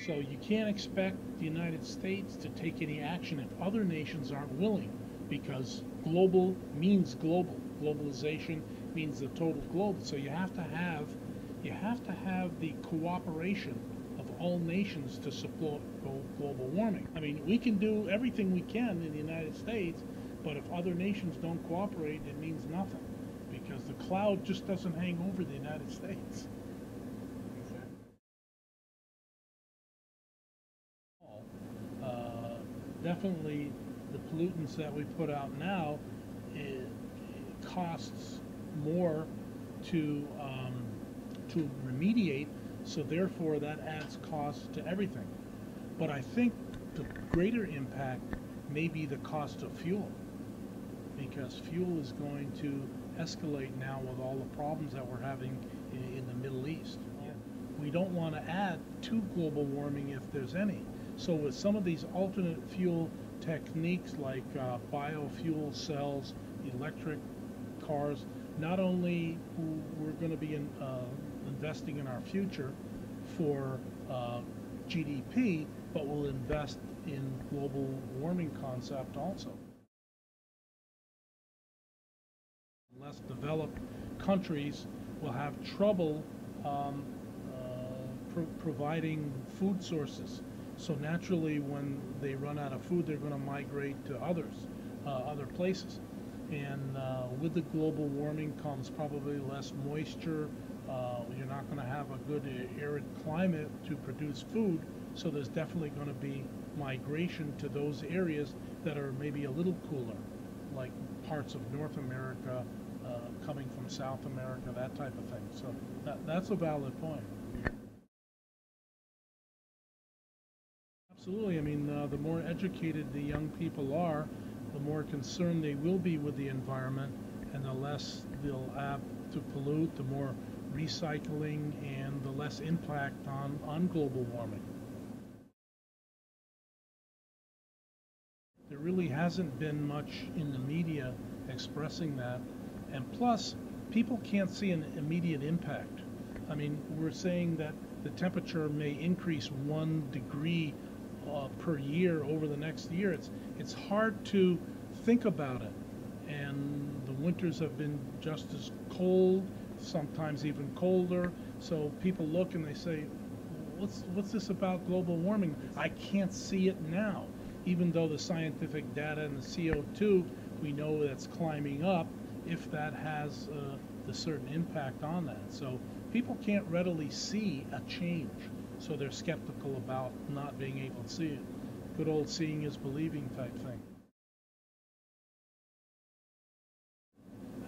So you can't expect the United States to take any action if other nations aren't willing, because global means global. Globalization means the total globe. So you have to have the cooperation of all nations to support global warming. I mean, we can do everything we can in the United States, but if other nations don't cooperate, it means nothing, because the cloud just doesn't hang over the United States. Uh, Definitely, the pollutants that we put out now, it costs more to remediate, so therefore that adds cost to everything. But I think the greater impact may be the cost of fuel, because fuel is going to escalate now with all the problems that we're having in the Middle East. We don't want to add to global warming if there's any. So with some of these alternate fuel techniques like biofuel cells, electric cars, not only we're going to be investing in our future for GDP, but we'll invest in global warming concept also. Less developed countries will have trouble providing food sources. So naturally, when they run out of food, they're going to migrate to other places. And with the global warming comes probably less moisture. You're not going to have a good arid climate to produce food. So there's definitely going to be migration to those areas that are maybe a little cooler, like parts of North America, coming from South America, that type of thing. So that's a valid point. Absolutely. I mean, the more educated the young people are, the more concerned they will be with the environment, and the less they'll have to pollute, the more recycling, and the less impact on global warming. There really hasn't been much in the media expressing that, and plus, people can't see an immediate impact. I mean, we're saying that the temperature may increase 1 degree per year over the next year. It's hard to think about it, and the winters have been just as cold, sometimes even colder. So people look and they say, "What's this about global warming? I can't see it now." Even though the scientific data and the CO2, we know that's climbing up, if that has the certain impact on that. So people can't readily see a change, so they're skeptical about not being able to see it. Good old seeing is believing type thing.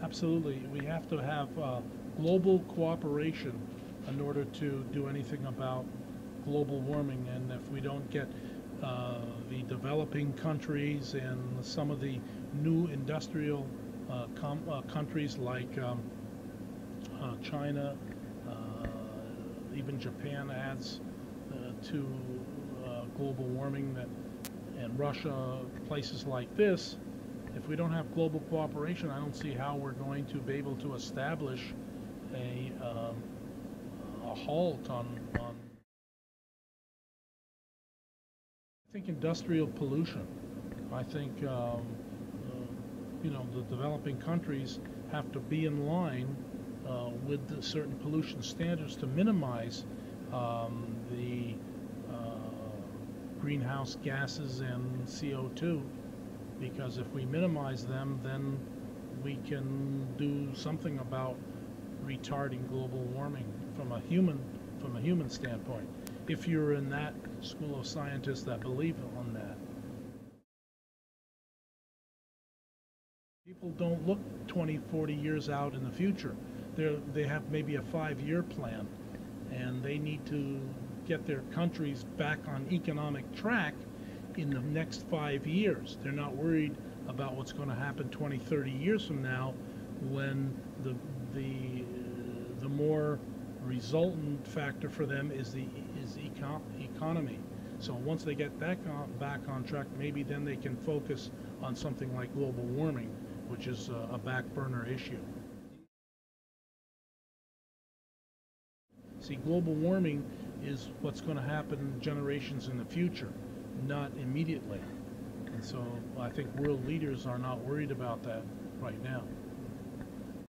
Absolutely. We have to have global cooperation in order to do anything about global warming. And if we don't get the developing countries and some of the new industrial countries like China, even Japan adds to global warming, and Russia, places like this. If we don't have global cooperation, I don't see how we're going to be able to establish a halt on. I think industrial pollution. I think the developing countries have to be in line with the certain pollution standards to minimize the greenhouse gases and CO2, because if we minimize them, then we can do something about retarding global warming from a human standpoint, if you're in that school of scientists that believe on that. People don't look 20, 40 years out in the future. They have maybe a 5-year plan, and they need to get their countries back on economic track in the next 5 years. They're not worried about what's going to happen 20, 30 years from now, when the more resultant factor for them is the economy. So once they get that back on track, maybe then they can focus on something like global warming, which is a back burner issue. See, global warming is what's going to happen generations in the future, not immediately. And so I think world leaders are not worried about that right now.